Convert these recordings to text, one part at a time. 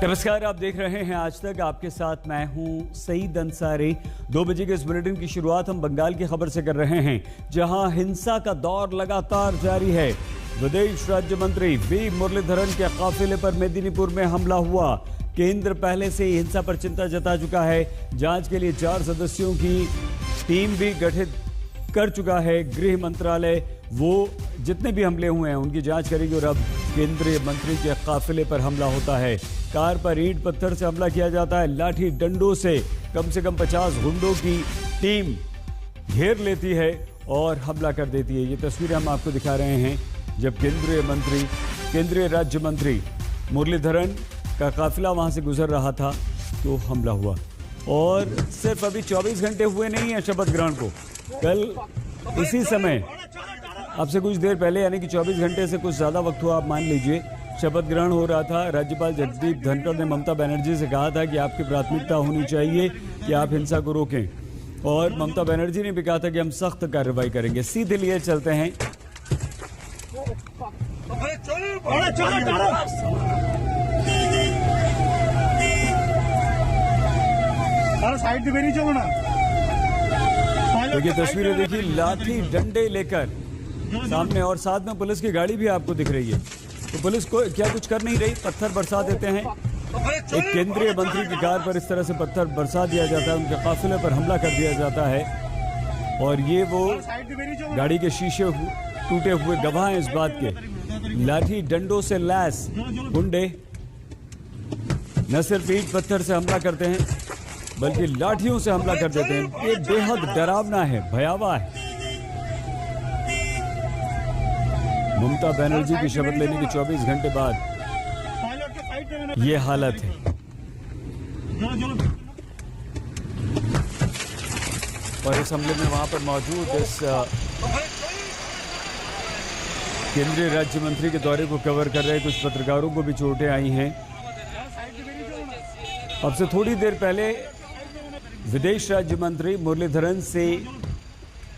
नमस्कार, आप देख रहे हैं आज तक। आपके साथ मैं हूं सईद अंसारी। 2 बजे के इस बुलेटिन की शुरुआत हम बंगाल की खबर से कर रहे हैं, जहां हिंसा का दौर लगातार जारी है। विदेश राज्य मंत्री वी मुरलीधरन के काफिले पर मेदिनीपुर में हमला हुआ। केंद्र पहले से ही हिंसा पर चिंता जता चुका है। जांच के लिए 4 सदस्यों की टीम भी गठित कर चुका है गृह मंत्रालय। वो जितने भी हमले हुए हैं उनकी जांच करेगी। और अब केंद्रीय मंत्री के काफिले पर हमला होता है। कार पर ईंट पत्थर से हमला किया जाता है। लाठी डंडों से कम 50 गुंडों की टीम घेर लेती है और हमला कर देती है। ये तस्वीरें हम आपको दिखा रहे हैं जब केंद्रीय राज्य मंत्री मुरलीधरन का काफिला वहां से गुजर रहा था तो हमला हुआ। और सिर्फ अभी 24 घंटे हुए नहीं है शपथ ग्रहण को। कल इसी समय आपसे कुछ देर पहले, यानी कि 24 घंटे से कुछ ज्यादा वक्त हुआ, आप मान लीजिए, शपथ ग्रहण हो रहा था। राज्यपाल जगदीप धनखड़ ने ममता बनर्जी से कहा था कि आपकी प्राथमिकता होनी चाहिए कि आप हिंसा को रोकें। और ममता बनर्जी ने भी कहा था कि हम सख्त कार्रवाई करेंगे। सीधे लिए चलते हैं। देखिए तस्वीरें, देखिए लाठी डंडे लेकर सामने, और साथ में पुलिस की गाड़ी भी आपको दिख रही है। तो पुलिस को क्या कुछ कर नहीं रही, पत्थर बरसा देते हैं। एक केंद्रीय मंत्री की कार पर इस तरह से पत्थर बरसा दिया जाता है, उनके काफिले पर हमला कर दिया जाता है। और ये वो गाड़ी के शीशे टूटे हुए गवाह हैं इस बात के। लाठी डंडों से लैस गुंडे न सिर्फ ईंट पत्थर से हमला करते हैं बल्कि लाठियों से हमला कर देते हैं। ये बेहद डरावना है, भयावह है। ममता बनर्जी की शपथ लेने के 24 घंटे बाद ये हालत है। और इस हमले में वहां पर मौजूद इस केंद्रीय राज्य मंत्री के दौरे को कवर कर रहे कुछ पत्रकारों को भी चोटें आई हैं। अब से थोड़ी देर पहले विदेश राज्य मंत्री मुरलीधरन से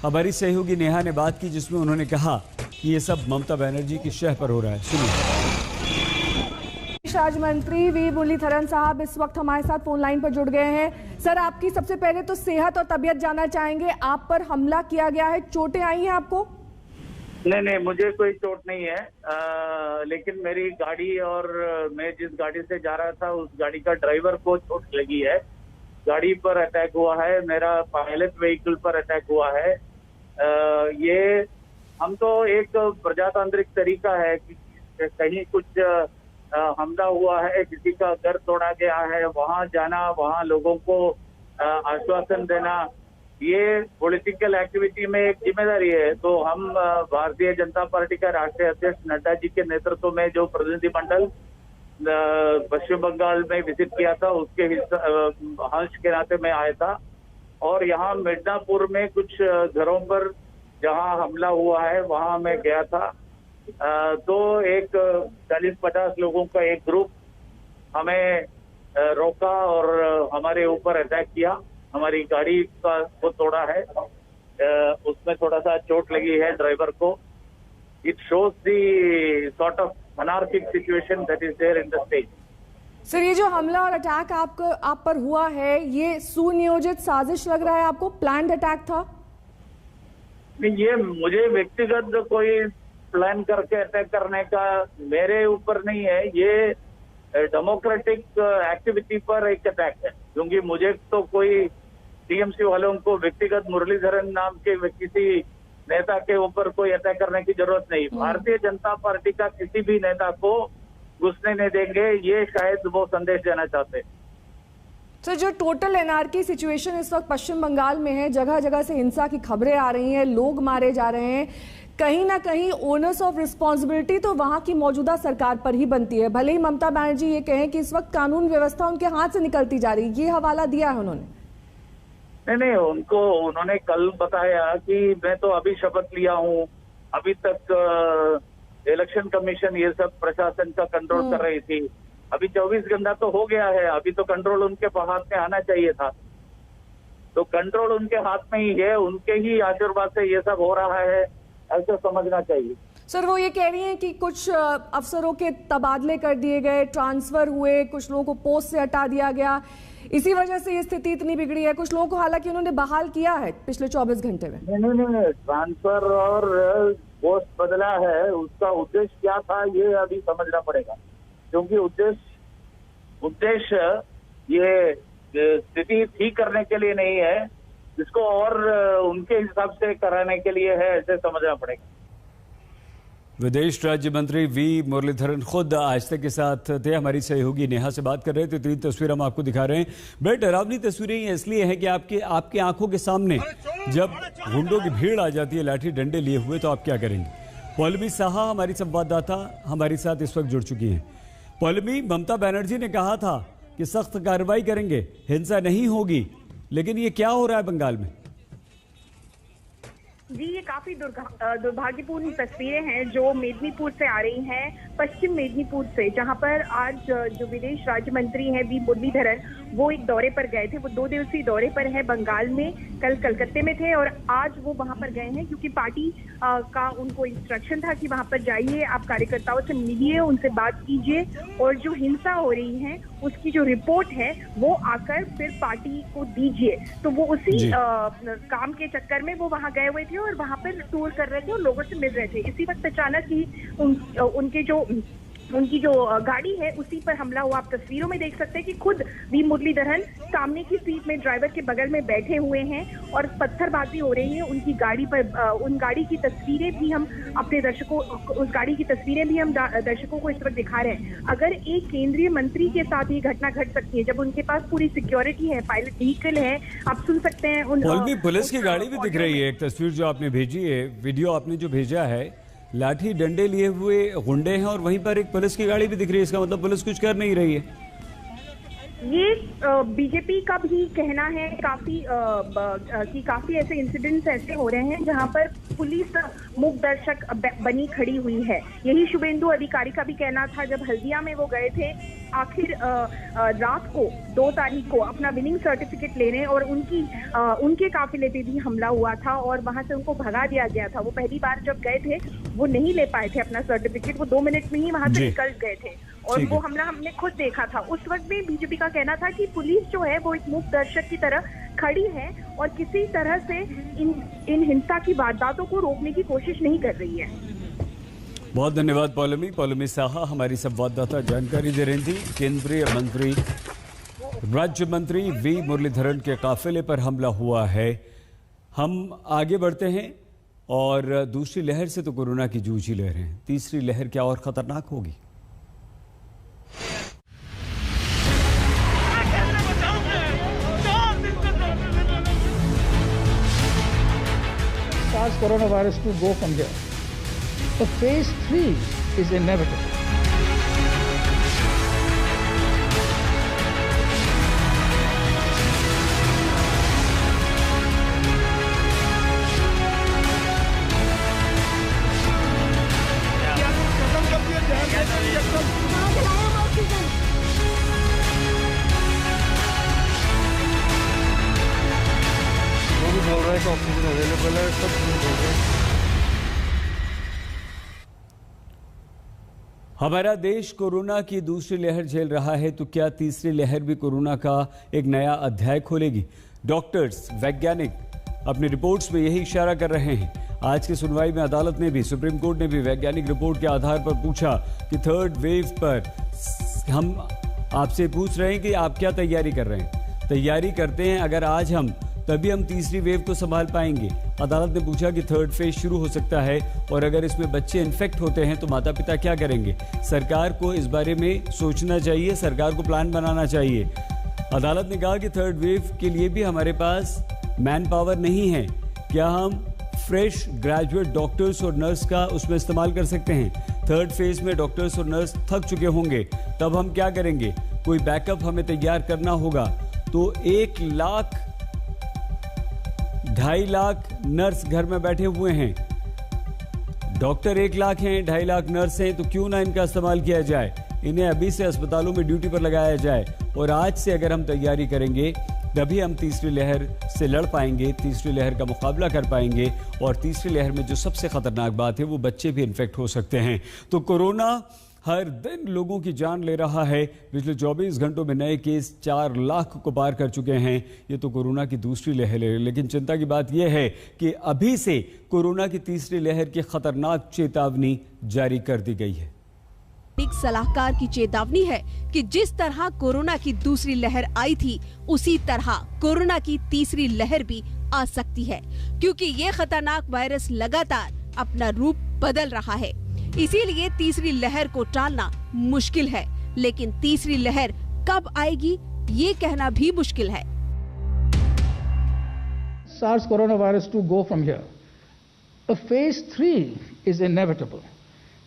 हमारी सहयोगी नेहा ने बात की, जिसमें उन्होंने कहा कि ये सब ममता बनर्जी की शह पर हो रहा है। सुनिए। विदेश राज्य मंत्री वी मुरलीधरन साहब इस वक्त हमारे साथ फोन लाइन पर जुड़ गए हैं। सर, आपकी सबसे पहले तो सेहत और तबीयत जानना चाहेंगे। आप पर हमला किया गया है, चोटें आई हैं आपको? नहीं, मुझे कोई चोट नहीं है। लेकिन मेरी गाड़ी और मैं जिस गाड़ी से जा रहा था उस गाड़ी का ड्राइवर को चोट लगी है। गाड़ी पर अटैक हुआ है, मेरा पायलट व्हीकल पर अटैक हुआ है। ये हम तो एक प्रजातांत्रिक तरीका है कि कहीं कुछ हमला हुआ है, किसी का घर तोड़ा गया है, वहां जाना, वहां लोगों को आश्वासन देना, ये पॉलिटिकल एक्टिविटी में एक जिम्मेदारी है। तो हम भारतीय जनता पार्टी का राष्ट्रीय अध्यक्ष नड्डा जी के नेतृत्व में जो प्रतिनिधिमंडल पश्चिम बंगाल में विजिट किया था, उसके अंश के नाते मैं आया था। और यहाँ मिदनापुर में कुछ घरों पर जहाँ हमला हुआ है वहाँ मैं गया था। तो एक 40-50 लोगों का एक ग्रुप हमें रोका और हमारे ऊपर अटैक किया। हमारी गाड़ी को तोड़ा है, उसमें थोड़ा सा चोट लगी है ड्राइवर को। It shows the sort of anarchic situation that is there in the state. Sir, ये जो हमला और अटैक आप पर हुआ है, ये सुनियोजित साजिश लग रहा है आपको? प्लान्ड अटैक था? नहीं, ये मुझे व्यक्तिगत कोई प्लान करके अटैक करने का मेरे ऊपर नहीं है। ये डेमोक्रेटिक एक्टिविटी पर एक अटैक है, क्योंकि मुझे तो कोई टीएमसी वालों को व्यक्तिगत मुरलीधरन नाम के किसी नेता के ऊपर कोई अटैक करने की जरूरत नहीं। भारतीय जनता पार्टी का किसी भी नेता को घुसने नहीं देंगे, ये शायद वो संदेश देना चाहते हैं। सर, जो टोटल एनआरकी सिचुएशन इस वक्त पश्चिम बंगाल में है, जगह जगह से हिंसा की खबरें आ रही हैं, लोग मारे जा रहे हैं, कहीं ना कहीं ओनर्स ऑफ रिस्पॉन्सिबिलिटी तो वहां की मौजूदा सरकार पर ही बनती है। भले ही ममता बनर्जी ये कहें कि इस वक्त कानून व्यवस्था उनके हाथ से निकलती जा रही है, ये हवाला दिया है उन्होंने। नहीं, उन्होंने कल बताया कि मैं तो अभी शपथ लिया हूँ, अभी तक इलेक्शन कमीशन ये सब प्रशासन का कंट्रोल कर रही थी। अभी 24 घंटा तो हो गया है, अभी तो कंट्रोल उनके हाथ में आना चाहिए था। तो कंट्रोल उनके हाथ में ही है, उनके ही आशीर्वाद से ये सब हो रहा है, ऐसा समझना चाहिए। सर वो ये कह रही हैं कि कुछ अफसरों के तबादले कर दिए गए, ट्रांसफर हुए, कुछ लोगों को पोस्ट से हटा दिया गया, इसी वजह से ये स्थिति इतनी बिगड़ी है। कुछ लोगों को हालांकि उन्होंने बहाल किया है पिछले 24 घंटे में। नहीं, ट्रांसफर और पोस्ट बदला है, उसका उद्देश्य क्या था ये अभी समझना पड़ेगा, क्योंकि उद्देश्य ये स्थिति ठीक करने के लिए नहीं है, इसको और उनके हिसाब से कराने के लिए है, ऐसे समझना पड़ेगा। विदेश राज्य मंत्री वी मुरलीधरन खुद आज तक के साथ थे। हमारी सहयोगी नेहा से बात कर रहे थे। 3 तस्वीर हम आपको दिखा रहे हैं। बड़ी डरावनी तस्वीरें ये इसलिए हैं कि आपकी आंखों के सामने जब गुंडों की भीड़ आ जाती है लाठी डंडे लिए हुए, तो आप क्या करेंगे। पौलमी साहा हमारी संवाददाता हमारे साथ इस वक्त जुड़ चुकी हैं। पौलमी, ममता बनर्जी ने कहा था कि सख्त कार्रवाई करेंगे, हिंसा नहीं होगी, लेकिन ये क्या हो रहा है बंगाल में? जी, ये काफी दुर्भाग्यपूर्ण तस्वीरें हैं जो मेदिनीपुर से आ रही हैं, पश्चिम मेदिनीपुर से, जहां पर आज जो विदेश राज्य मंत्री हैं वी मुरलीधरन, वो एक दौरे पर गए थे। वो 2 दिवसीय दौरे पर है बंगाल में। कल कलकत्ते में थे और आज वो वहां पर गए हैं क्योंकि पार्टी का उनको इंस्ट्रक्शन था कि वहां पर जाइए, आप कार्यकर्ताओं से मिलिए, उनसे बात कीजिए और जो हिंसा हो रही है उसकी जो रिपोर्ट है वो आकर फिर पार्टी को दीजिए। तो वो उसी काम के चक्कर में वो वहां गए हुए थे और वहां पर टूर कर रहे थे और लोगों से मिल रहे थे। इसी वक्त अचानक ही उनकी जो गाड़ी है उसी पर हमला हुआ। आप तस्वीरों में देख सकते हैं कि खुद वी मुरलीधरन सामने की सीट में ड्राइवर के बगल में बैठे हुए हैं और पत्थरबाजी हो रही है उनकी गाड़ी पर। उन गाड़ी की तस्वीरें भी हम अपने दर्शकों को इस वक्त दिखा रहे हैं। अगर एक केंद्रीय मंत्री के साथ ये घटना घट सकती है जब उनके पास पूरी सिक्योरिटी है, पायलट व्हीकल है, आप सुन सकते हैं पुलिस की गाड़ी भी दिख रही है। एक तस्वीर जो आपने भेजी है, वीडियो आपने जो भेजा है, लाठी डंडे लिए हुए गुंडे हैं और वहीं पर एक पुलिस की गाड़ी भी दिख रही है। इसका मतलब पुलिस कुछ कर नहीं रही है। ये बीजेपी का भी कहना है कि काफी ऐसे इंसिडेंट्स ऐसे हो रहे हैं जहां पर पुलिस मूक दर्शक बनी खड़ी हुई है। यही शुभेंदु अधिकारी का भी कहना था जब हल्दिया में वो गए थे आखिर रात को 2 तारीख को अपना विनिंग सर्टिफिकेट लेने, और उनके काफिले पे भी हमला हुआ था और वहां से उनको भगा दिया गया था। वो पहली बार जब गए थे वो नहीं ले पाए थे अपना सर्टिफिकेट, वो 2 मिनट में ही वहां से निकल गए थे और वो हमला हमने खुद देखा था। उस वक्त भी बीजेपी का कहना था कि पुलिस जो है वो एक मूक दर्शक की तरह खड़ी है और किसी तरह से इन हिंसा की वारदातों को रोकने की कोशिश नहीं कर रही है। बहुत धन्यवाद पौलमी साहा हमारी संवाददाता जानकारी दे रही थी। केंद्रीय मंत्री राज्य मंत्री वी मुरलीधरन के काफिले पर हमला हुआ है। हम आगे बढ़ते हैं और दूसरी लहर से तो कोरोना की जूझ ही ले रहे हैं, तीसरी लहर क्या और खतरनाक होगी। Coronavirus to go from here. So phase 3 is inevitable. बोल रहा है कि ऑक्सीजन अवेलेबल है, सब बोल रहे हैं। हमारा देश कोरोना की दूसरी लहर झेल रहा है, तो क्या तीसरी लहर भी कोरोना का एक नया अध्याय खोलेगी? डॉक्टर्स, वैज्ञानिक अपनी रिपोर्ट्स में यही इशारा कर रहे हैं। आज की सुनवाई में अदालत ने भी, सुप्रीम कोर्ट ने भी वैज्ञानिक रिपोर्ट के आधार पर पूछा कि थर्ड वेव पर हम आपसे पूछ रहे हैं कि आप क्या तैयारी कर रहे हैं। तैयारी करते हैं अगर आज हम, तभी हम तीसरी वेव को संभाल पाएंगे। अदालत ने पूछा कि थर्ड फेज शुरू हो सकता है और अगर इसमें बच्चे इन्फेक्ट होते हैं तो माता पिता क्या करेंगे? सरकार को इस बारे में सोचना चाहिए, सरकार को प्लान बनाना चाहिए। अदालत ने कहा कि थर्ड वेव के लिए भी हमारे पास मैन पावर नहीं है। क्या हम फ्रेश ग्रेजुएट डॉक्टर्स और नर्स का उसमें इस्तेमाल कर सकते हैं? थर्ड फेज में डॉक्टर्स और नर्स थक चुके होंगे, तब हम क्या करेंगे? कोई बैकअप हमें तैयार करना होगा। तो 1 लाख 2.5 लाख नर्स घर में बैठे हुए हैं, डॉक्टर 1 लाख हैं, 2.5 लाख नर्स हैं, तो क्यों ना इनका इस्तेमाल किया जाए? इन्हें अभी से अस्पतालों में ड्यूटी पर लगाया जाए और आज से अगर हम तैयारी करेंगे तभी हम तीसरी लहर से लड़ पाएंगे, तीसरी लहर का मुकाबला कर पाएंगे। और तीसरी लहर में जो सबसे खतरनाक बात है वो बच्चे भी इन्फेक्ट हो सकते हैं। तो कोरोना हर दिन लोगों की जान ले रहा है। पिछले 24 घंटों में नए केस 4 लाख को पार कर चुके हैं। ये तो कोरोना की दूसरी लहर है, लेकिन चिंता की बात यह है कि अभी से कोरोना की तीसरी लहर की खतरनाक चेतावनी जारी कर दी गई है। एक सलाहकार की चेतावनी है कि जिस तरह कोरोना की दूसरी लहर आई थी, उसी तरह कोरोना की तीसरी लहर भी आ सकती है, क्योंकि ये खतरनाक वायरस लगातार अपना रूप बदल रहा है। इसीलिए तीसरी लहर को टालना मुश्किल है, लेकिन तीसरी लहर कब आएगी ये कहना भी मुश्किल है। SARS coronavirus to go from here. A phase 3 is inevitable,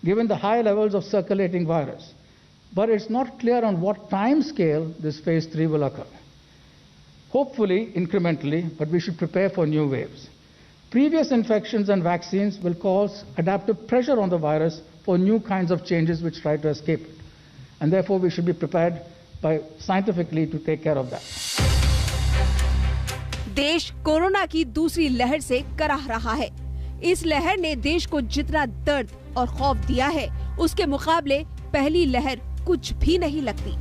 given the high levels of circulating virus. But it's not clear on what time scale this phase 3 will occur. Hopefully, incrementally, but we should prepare for new waves. Previous infections and vaccines will cause adaptive pressure on the virus for new kinds of changes which try to escape it. And therefore, we should be prepared by scientifically to take care of that. देश corona की दूसरी लहर से कराह रहा है। इस लहर ने देश को जितना दर्द और खौफ दिया है, उसके मुकाबले पहली लहर कुछ भी नहीं लगती।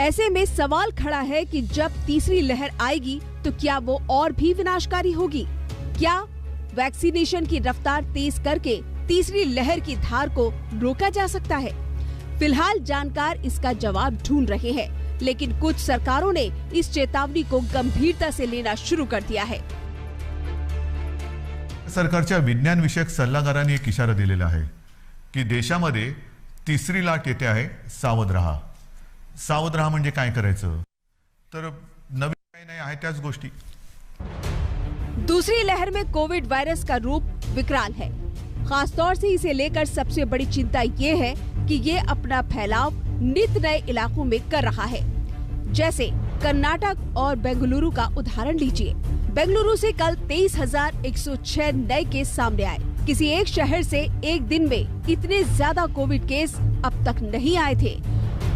ऐसे में सवाल खड़ा है कि जब तीसरी लहर आएगी तो क्या वो और भी विनाशकारी होगी? क्या वैक्सीनेशन की रफ्तार तेज करके तीसरी लहर की धार को रोका जा सकता है? फिलहाल जानकार इसका जवाब ढूंढ रहे हैं, लेकिन कुछ सरकारों ने इस चेतावनी को गंभीरता से लेना शुरू कर दिया है। सरकारच्या विज्ञान विषयक सल्लागारांनी एक इशारा दिलेला आहे की देशामध्ये तिसरी लाट येते आहे, सावध रहा। सावध रहा म्हणजे काय करायचं? तर नवीन काही नाही आहे त्याच गोष्टी। दूसरी लहर में कोविड वायरस का रूप विकराल है। खासतौर से इसे लेकर सबसे बड़ी चिंता ये है कि ये अपना फैलाव नित नए इलाकों में कर रहा है। जैसे कर्नाटक और बेंगलुरु का उदाहरण लीजिए। बेंगलुरु से कल 23,106 नए केस सामने आए। किसी एक शहर से एक दिन में इतने ज्यादा कोविड केस अब तक नहीं आए थे।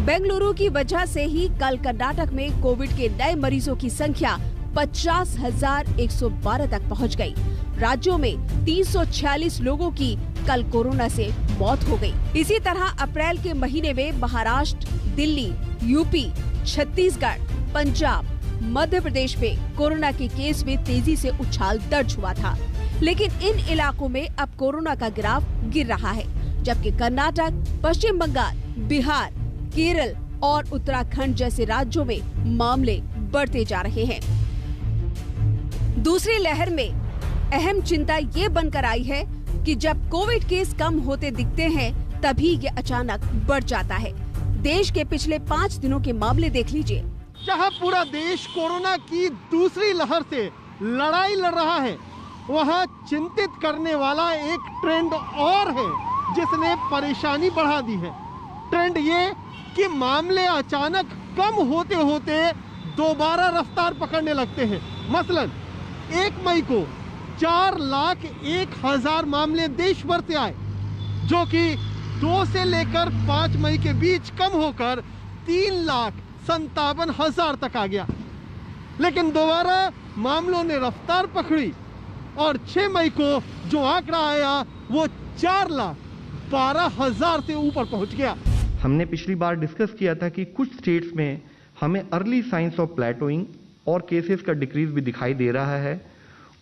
बेंगलुरु की वजह से ही कल कर्नाटक में कोविड के नए मरीजों की संख्या 50,112 तक पहुंच गई। राज्यों में 346 लोगों की कल कोरोना से मौत हो गई। इसी तरह अप्रैल के महीने में महाराष्ट्र, दिल्ली, यूपी, छत्तीसगढ़, पंजाब, मध्य प्रदेश में कोरोना के केस में तेजी से उछाल दर्ज हुआ था। लेकिन इन इलाकों में अब कोरोना का ग्राफ गिर रहा है, जबकि कर्नाटक, पश्चिम बंगाल, बिहार, केरल और उत्तराखंड जैसे राज्यों में मामले बढ़ते जा रहे हैं। दूसरी लहर में अहम चिंता ये बनकर आई है कि जब कोविड केस कम होते दिखते हैं, तभी ये अचानक बढ़ जाता है। देश के पिछले 5 दिनों के मामले देख लीजिए। जहां पूरा देश कोरोना की दूसरी लहर से लड़ाई लड़ रहा है, वहां चिंतित करने वाला एक ट्रेंड और है जिसने परेशानी बढ़ा दी है। ट्रेंड ये कि मामले अचानक कम होते होते दोबारा रफ्तार पकड़ने लगते हैं। मसलन 1 मई को 4,01,000 मामले देश भर से आए, जो कि 2 से लेकर 5 मई के बीच कम होकर 3,57,000 तक आ गया। लेकिन दोबारा मामलों ने रफ्तार पकड़ी और 6 मई को जो आंकड़ा आया वो 4,12,000 से ऊपर पहुंच गया। हमने पिछली बार डिस्कस किया था कि कुछ स्टेट्स में हमें अर्ली साइंस ऑफ प्लेटोइंग और केसेस का डिक्रीज भी दिखाई दे रहा है।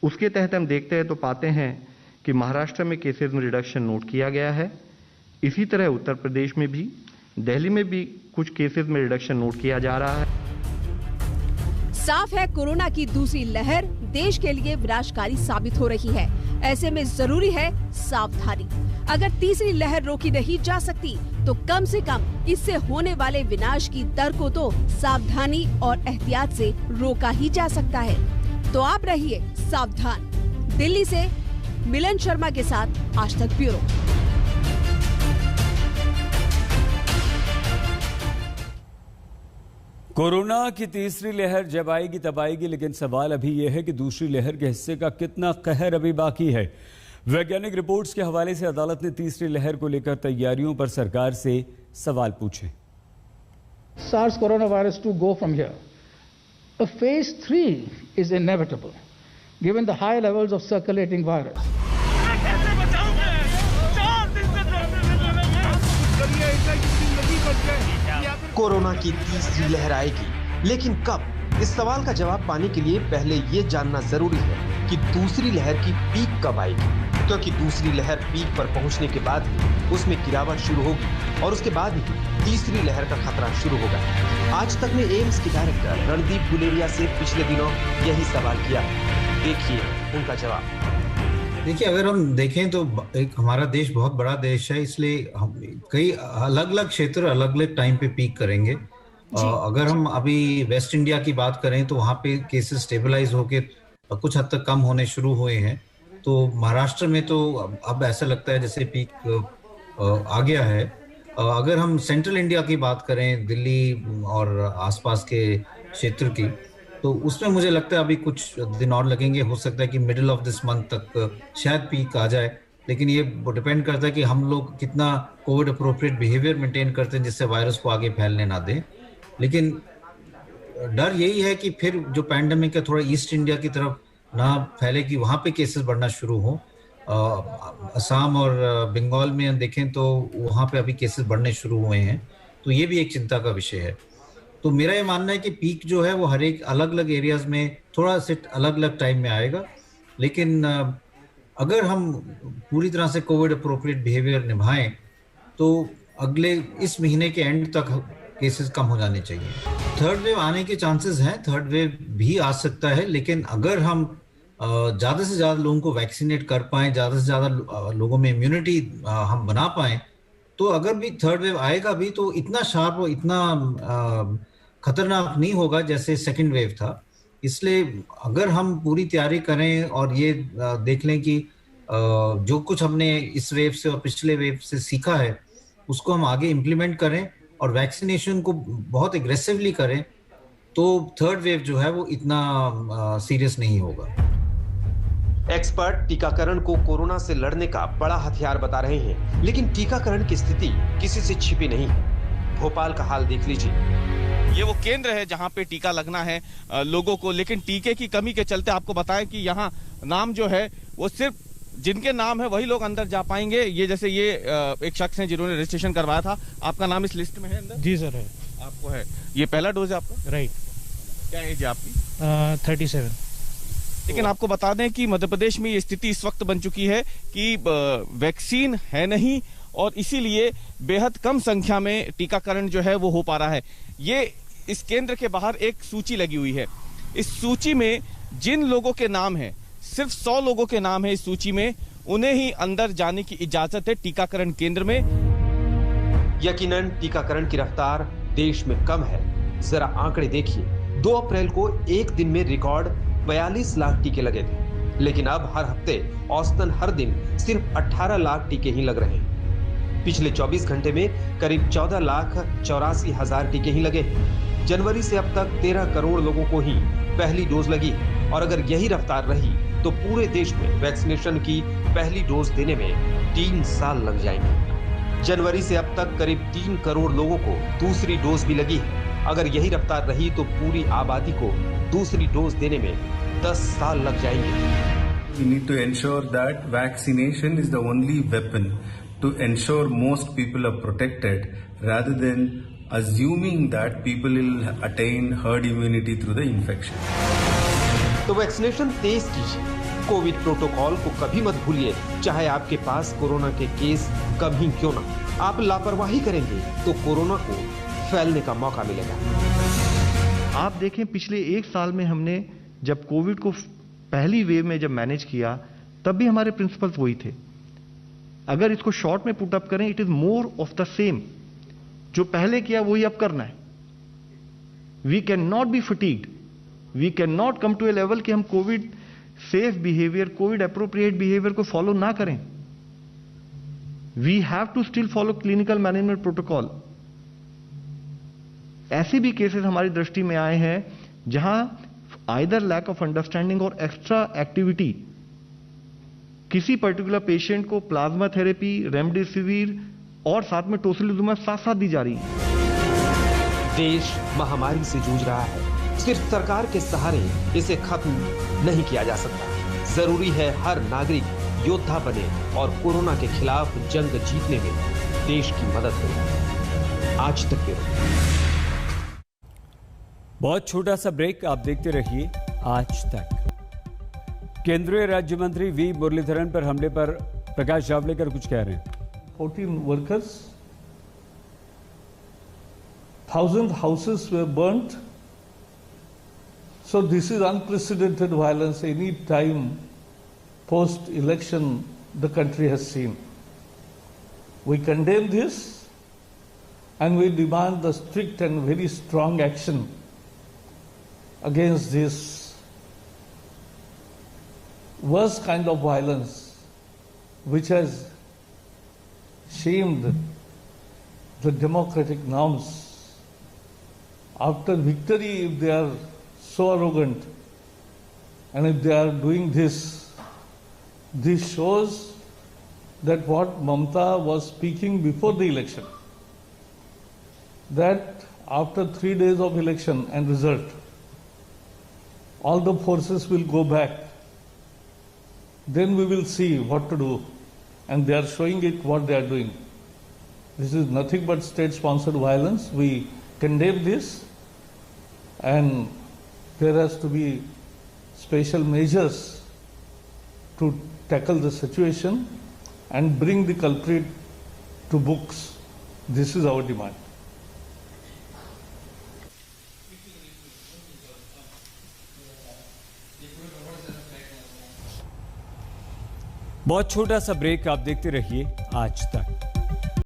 उसके तहत हम देखते हैं तो पाते हैं कि महाराष्ट्र में केसेस में रिडक्शन नोट किया गया है। इसी तरह उत्तर प्रदेश में भी, दिल्ली में भी कुछ केसेस में रिडक्शन नोट किया जा रहा है। साफ है कोरोना की दूसरी लहर देश के लिए विनाशकारी साबित हो रही है। ऐसे में जरूरी है सावधानी। अगर तीसरी लहर रोकी नहीं जा सकती तो कम से कम इससे होने वाले विनाश की दर को तो सावधानी और एहतियात से रोका ही जा सकता है। तो आप रहिए सावधान। दिल्ली से मिलन शर्मा के साथ आज तक ब्यूरो। कोरोना की तीसरी लहर जब आएगी तब आएगी, लेकिन सवाल अभी यह है कि दूसरी लहर के हिस्से का कितना कहर अभी बाकी है। वैज्ञानिक रिपोर्ट्स के हवाले से अदालत ने तीसरी लहर को लेकर तैयारियों पर सरकार से सवाल पूछे। SARS coronavirus to go from here. A phase 3 is inevitable, given the high levels of circulating virus. Corona की तीसरी लहर आएगी, लेकिन कब? इस सवाल का जवाब पाने के लिए पहले ये जानना जरूरी है कि दूसरी लहर की पीक कब आएगी, क्योंकि दूसरी लहर पीक पर पहुंचने के बाद ही उसमें गिरावट शुरू होगी और उसके बाद ही तीसरी लहर का खतरा शुरू होगा। आज तक ने एम्स के डायरेक्टर रणदीप गुलेरिया से पिछले दिनों यही सवाल किया। देखिए उनका जवाब। देखिए, अगर हम देखें तो एक हमारा देश बहुत बड़ा देश है, इसलिए हम कई अलग अलग क्षेत्र अलग अलग टाइम पे पीक करेंगे। अगर हम अभी वेस्ट इंडिया की बात करें तो वहाँ पे केसेस स्टेबलाइज होके कुछ हद तक कम होने शुरू हुए हैं। तो महाराष्ट्र में तो अब ऐसा लगता है जैसे पीक आ गया है। अगर हम सेंट्रल इंडिया की बात करें, दिल्ली और आसपास के क्षेत्र की, तो उसमें मुझे लगता है अभी कुछ दिन और लगेंगे। हो सकता है कि मिडिल ऑफ दिस मंथ तक शायद पीक आ जाए, लेकिन ये डिपेंड करता है कि हम लोग कितना कोविड अप्रोप्रिएट बिहेवियर मेंटेन करते हैं जिससे वायरस को आगे फैलने ना दें। लेकिन डर यही है कि फिर जो पैंडेमिक है थोड़ा ईस्ट इंडिया की तरफ ना फैले, कि वहाँ पे केसेस बढ़ना शुरू हो। असम और बंगाल में देखें तो वहाँ पे अभी केसेस बढ़ने शुरू हुए हैं, तो ये भी एक चिंता का विषय है। तो मेरा ये मानना है कि पीक जो है वो हर एक अलग अलग एरियाज में थोड़ा से अलग अलग टाइम में आएगा, लेकिन अगर हम पूरी तरह से कोविड अप्रोप्रिएट बिहेवियर निभाएं तो अगले इस महीने के एंड तक केसेस कम हो जाने चाहिए। थर्ड वेव आने के चांसेस हैं, थर्ड वेव भी आ सकता है, लेकिन अगर हम ज़्यादा से ज़्यादा लोगों को वैक्सीनेट कर पाएँ, ज़्यादा से ज़्यादा लोगों में इम्यूनिटी हम बना पाएँ, तो अगर भी थर्ड वेव आएगा भी तो इतना शार्प और इतना खतरनाक नहीं होगा जैसे सेकंड वेव था। इसलिए अगर हम पूरी तैयारी करें और ये देख लें कि जो कुछ हमने इस वेव से और पिछले वेव से सीखा है उसको हम आगे इम्प्लीमेंट करें और वैक्सीनेशन को बहुत एग्रेसिवली करें, तो थर्ड वेव जो है वो इतना सीरियस नहीं होगा। एक्सपर्ट टीकाकरण को कोरोना से लड़ने का बड़ा हथियार बता रहे हैं, लेकिन टीकाकरण की स्थिति किसी से छिपी नहीं है। भोपाल का हाल देख लीजिए। ये वो केंद्र है जहां पे टीका लगना है लोगों को, लेकिन टीके की कमी के चलते आपको बताएं कि यहाँ नाम जो है वो सिर्फ जिनके नाम है वही लोग अंदर जा पाएंगे। ये जैसे ये एक शख्स हैं जिन्होंने रजिस्ट्रेशन करवाया था। आपका नाम इस लिस्ट में है अंदर? जी सर है। आपको है? ये पहला डोज है आपका? राइट। क्या एज है आपकी? 37। लेकिन आपको बता दें कि मध्य प्रदेश में ये स्थिति इस वक्त बन चुकी है कि वैक्सीन है नहीं और इसीलिए बेहद कम संख्या में टीकाकरण जो है वो हो पा रहा है। ये इस केंद्र के बाहर एक सूची लगी हुई है। इस सूची में जिन लोगों के नाम है, सिर्फ 100 लोगों के नाम है इस सूची में, उन्हें ही अंदर जाने की इजाजत है टीकाकरण केंद्र में। यकीनन टीकाकरण की रफ्तार देश में कम है। जरा आंकड़े देखिए। 2 अप्रैल को एक दिन में रिकॉर्ड 42 लाख टीके लगे थे, लेकिन अब हर हफ्ते औसतन हर दिन सिर्फ 18 लाख टीके ही लग रहे हैं। पिछले 24 घंटे में करीब 14,84,000 टीके ही लगे। जनवरी से अब तक 13 करोड़ लोगों को ही पहली डोज लगी और अगर यही रफ्तार रही तो पूरे देश में वैक्सीनेशन की पहली डोज देने में 3 साल लग जाएंगे। जनवरी से अब तक करीब 3 करोड़ लोगों को दूसरी डोज भी लगी है। अगर यही रफ्तार रही तो पूरी आबादी को दूसरी डोज देने में 10 साल लग जाएंगे। We need to ensure that vaccination is the only weapon to ensure most people are protected rather than assuming that people will attain herd immunity through the infection. तो वैक्सीनेशन तेज कीजिए। कोविड प्रोटोकॉल को कभी मत भूलिए, चाहे आपके पास corona के case कम ही क्यों ना। आप लापरवाही करेंगे तो कोरोना को फैलने का मौका मिलेगा। आप देखें पिछले 1 साल में हमने जब कोविड को पहली वेव में जब मैनेज किया तब भी हमारे प्रिंसिपल्स वही थे। अगर इसको शॉर्ट में पुट अप करें, it is more of the same. जो पहले किया वही अब करना है। We can not be fatigued, we can not come to a level कि हम Covid safe behaviour, Covid appropriate behaviour को फॉलो ना करें। We have to still follow clinical management protocol. ऐसे भी केसेस हमारी दृष्टि में आए हैं जहां आइदर लैक ऑफ अंडरस्टैंडिंग और एक्स्ट्रा एक्टिविटी किसी पर्टिकुलर पेशेंट को प्लाज्मा थेरेपी, रेमडेसिविर और साथ में टोसिलिजुमैब साथ साथ दी जा रही है। देश महामारी से जूझ रहा है। सिर्फ सरकार के सहारे इसे खत्म नहीं किया जा सकता। जरूरी है हर नागरिक योद्धा बने और कोरोना के खिलाफ जंग जीतने में देश की मदद करे। आज तक के बहुत छोटा सा ब्रेक, आप देखते रहिए आज तक। केंद्रीय राज्य मंत्री वी मुरलीधरन पर हमले पर प्रकाश जावड़ेकर कुछ कह रहे हैं। 14 workers, 1,000 houses were burnt. So this is unprecedented violence any time post-election the country has seen. We condemn this and we demand the strict and very strong action against this worst kind of violence which has shamed the democratic norms. After victory, if they are so arrogant and if they are doing this, this shows that what Mamata was speaking before the election, that after 3 days of election and result, all the forces will go back. Then we will see what to do. And they are showing it what they are doing. This is nothing but state-sponsored violence. We condemn this, and there has to be special measures to tackle the situation and bring the culprit to books. This is our demand. बहुत छोटा सा break, आप देखते रहिए आज तक।